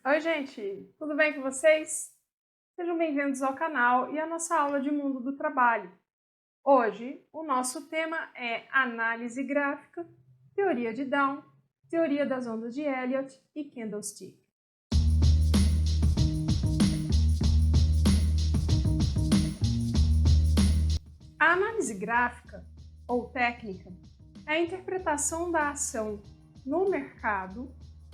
Oi, gente! Tudo bem com vocês? Sejam bem-vindos ao canal e à nossa aula de Mundo do Trabalho. Hoje, o nosso tema é Análise Gráfica, Teoria de Down, Teoria das Ondas de Elliott e Candlestick. A análise gráfica, ou técnica, é a interpretação da ação no mercado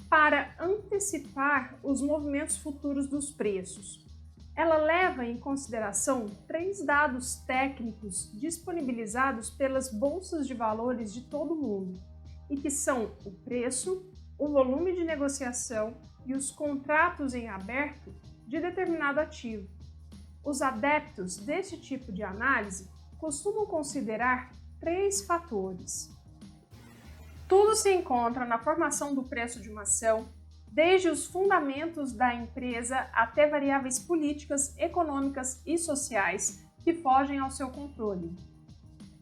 para antecipar os movimentos futuros dos preços. Ela leva em consideração 3 dados técnicos disponibilizados pelas bolsas de valores de todo o mundo, e que são o preço, o volume de negociação e os contratos em aberto de determinado ativo. Os adeptos deste tipo de análise costumam considerar 3 fatores. Tudo se encontra na formação do preço de uma ação, desde os fundamentos da empresa até variáveis políticas, econômicas e sociais que fogem ao seu controle.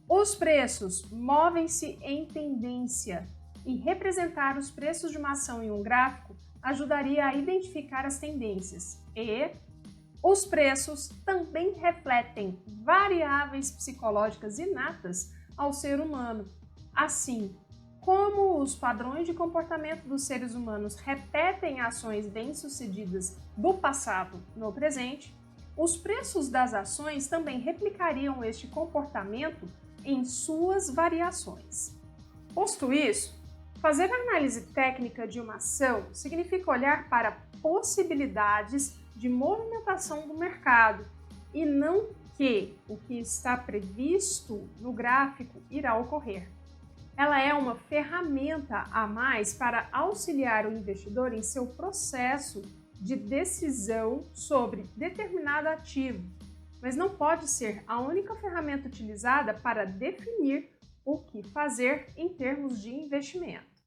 Os preços movem-se em tendência e representar os preços de uma ação em um gráfico ajudaria a identificar as tendências e os preços também refletem variáveis psicológicas inatas ao ser humano, assim como os padrões de comportamento dos seres humanos repetem ações bem-sucedidas do passado no presente, os preços das ações também replicariam este comportamento em suas variações. Posto isso, fazer análise técnica de uma ação significa olhar para possibilidades de movimentação do mercado e não que o que está previsto no gráfico irá ocorrer. Ela é uma ferramenta a mais para auxiliar o investidor em seu processo de decisão sobre determinado ativo, mas não pode ser a única ferramenta utilizada para definir o que fazer em termos de investimento.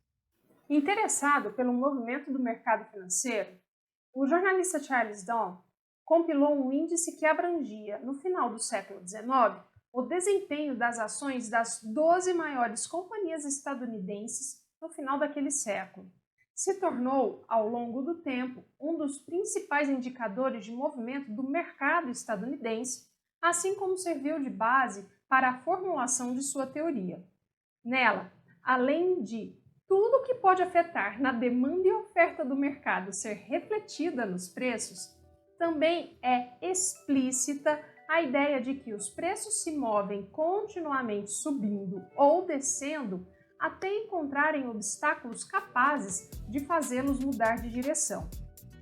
Interessado pelo movimento do mercado financeiro, o jornalista Charles Down compilou um índice que abrangia, no final do século XIX, o desempenho das ações das 12 maiores companhias estadunidenses no final daquele século. Se tornou, ao longo do tempo, um dos principais indicadores de movimento do mercado estadunidense, assim como serviu de base para a formulação de sua teoria. Nela, além de tudo que pode afetar na demanda e oferta do mercado ser refletida nos preços, também é explícita a ideia de que os preços se movem continuamente subindo ou descendo até encontrarem obstáculos capazes de fazê-los mudar de direção.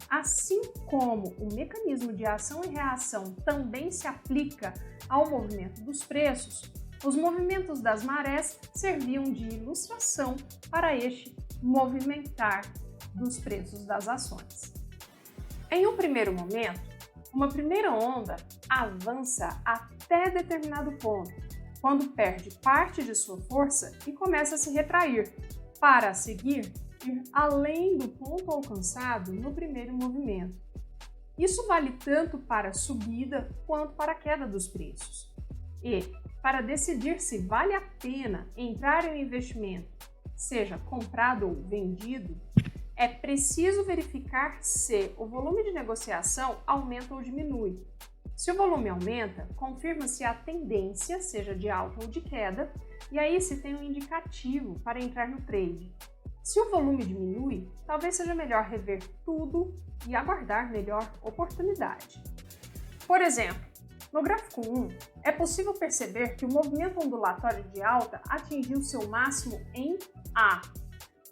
Assim como o mecanismo de ação e reação também se aplica ao movimento dos preços, os movimentos das marés serviam de ilustração para este movimentar dos preços das ações. Em um primeiro momento, uma primeira onda avança até determinado ponto, quando perde parte de sua força e começa a se retrair, para a seguir ir além do ponto alcançado no primeiro movimento. Isso vale tanto para a subida quanto para a queda dos preços. E, para decidir se vale a pena entrar em um investimento, seja comprado ou vendido, é preciso verificar se o volume de negociação aumenta ou diminui. Se o volume aumenta, confirma-se a tendência, seja de alta ou de queda, e aí se tem um indicativo para entrar no trade. Se o volume diminui, talvez seja melhor rever tudo e aguardar melhor oportunidade. Por exemplo, no gráfico 1, é possível perceber que o movimento ondulatório de alta atingiu seu máximo em A.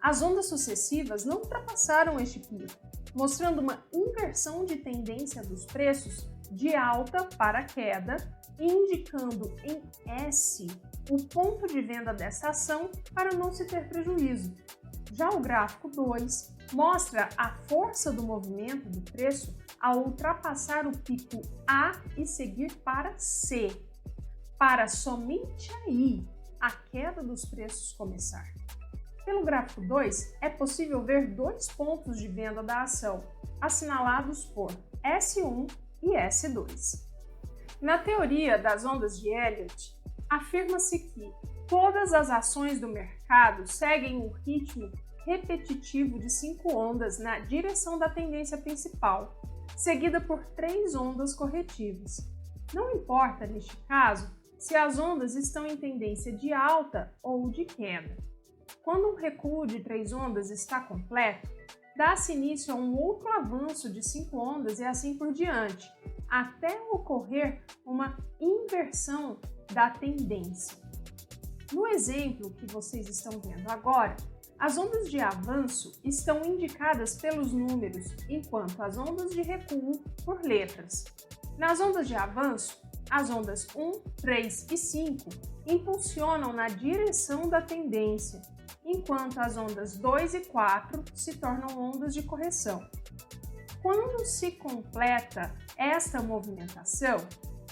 As ondas sucessivas não ultrapassaram este pico, mostrando uma inversão de tendência dos preços de alta para queda e indicando em S o ponto de venda dessa ação para não se ter prejuízo. Já o gráfico 2 mostra a força do movimento do preço ao ultrapassar o pico A e seguir para C, para somente aí a queda dos preços começar. Pelo gráfico 2, é possível ver 2 pontos de venda da ação, assinalados por S1 e S2. Na teoria das ondas de Elliott, afirma-se que todas as ações do mercado seguem um ritmo repetitivo de 5 ondas na direção da tendência principal, seguida por 3 ondas corretivas. Não importa, neste caso, se as ondas estão em tendência de alta ou de queda. Quando um recuo de 3 ondas está completo, dá-se início a um outro avanço de 5 ondas e assim por diante, até ocorrer uma inversão da tendência. No exemplo que vocês estão vendo agora, as ondas de avanço estão indicadas pelos números, enquanto as ondas de recuo por letras. Nas ondas de avanço, as ondas 1, 3 e 5 impulsionam na direção da tendência, enquanto as ondas 2 e 4 se tornam ondas de correção. Quando se completa esta movimentação,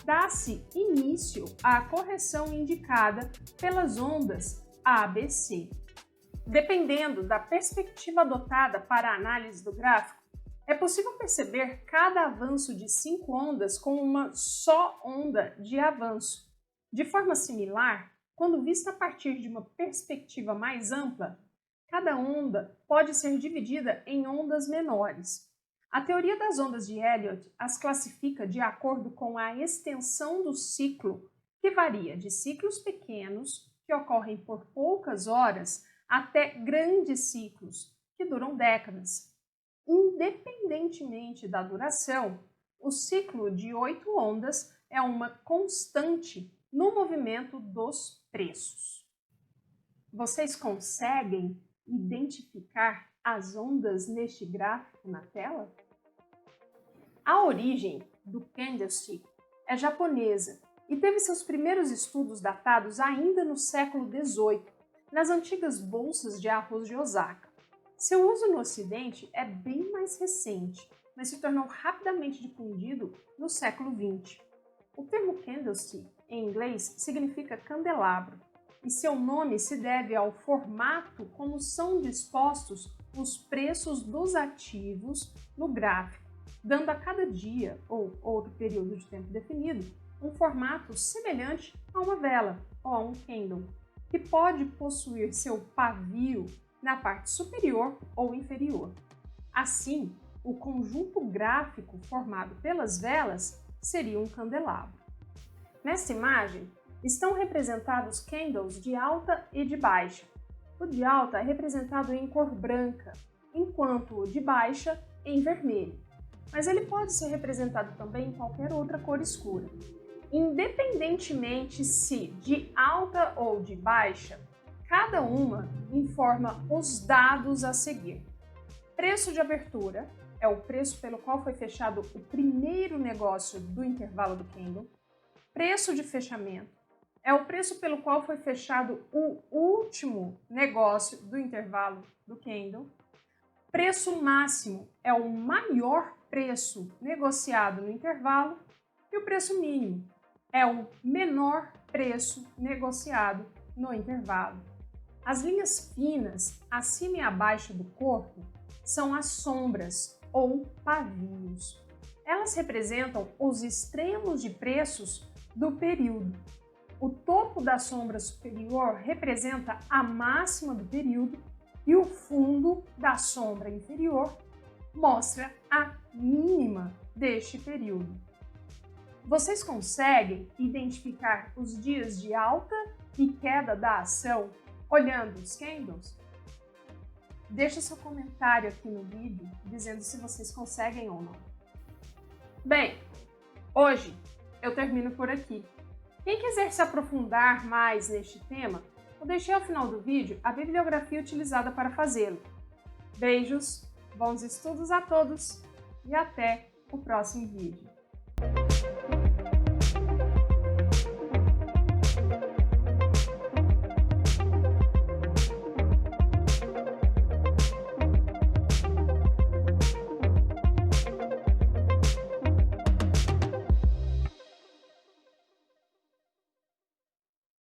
dá-se início à correção indicada pelas ondas ABC. Dependendo da perspectiva adotada para a análise do gráfico, é possível perceber cada avanço de 5 ondas como uma só onda de avanço. De forma similar, quando vista a partir de uma perspectiva mais ampla, cada onda pode ser dividida em ondas menores. A teoria das ondas de Elliott as classifica de acordo com a extensão do ciclo, que varia de ciclos pequenos, que ocorrem por poucas horas, até grandes ciclos, que duram décadas. Independentemente da duração, o ciclo de 8 ondas é uma constante no movimento dos preços. Vocês conseguem identificar as ondas neste gráfico na tela? A origem do candlestick é japonesa e teve seus primeiros estudos datados ainda no século XVIII, nas antigas bolsas de arroz de Osaka. Seu uso no Ocidente é bem mais recente, mas se tornou rapidamente difundido no século XX. O termo candlestick, em inglês, significa candelabro, e seu nome se deve ao formato como são dispostos os preços dos ativos no gráfico, dando a cada dia ou outro período de tempo definido um formato semelhante a uma vela ou a um candle, que pode possuir seu pavio na parte superior ou inferior. Assim, o conjunto gráfico formado pelas velas seria um candelabro. Nesta imagem, estão representados candles de alta e de baixa. O de alta é representado em cor branca, enquanto o de baixa em vermelho. Mas ele pode ser representado também em qualquer outra cor escura. Independentemente se de alta ou de baixa, cada uma informa os dados a seguir. Preço de abertura é o preço pelo qual foi fechado o primeiro negócio do intervalo do candle. Preço de fechamento é o preço pelo qual foi fechado o último negócio do intervalo do candle. Preço máximo é o maior preço negociado no intervalo e o preço mínimo é o menor preço negociado no intervalo. As linhas finas, acima e abaixo do corpo, são as sombras ou pavios. Elas representam os extremos de preços do período. O topo da sombra superior representa a máxima do período e o fundo da sombra inferior mostra a mínima deste período. Vocês conseguem identificar os dias de alta e queda da ação olhando os candles? Deixe seu comentário aqui no vídeo dizendo se vocês conseguem ou não. Bem, hoje eu termino por aqui. Quem quiser se aprofundar mais neste tema, eu deixei ao final do vídeo a bibliografia utilizada para fazê-lo. Beijos, bons estudos a todos e até o próximo vídeo.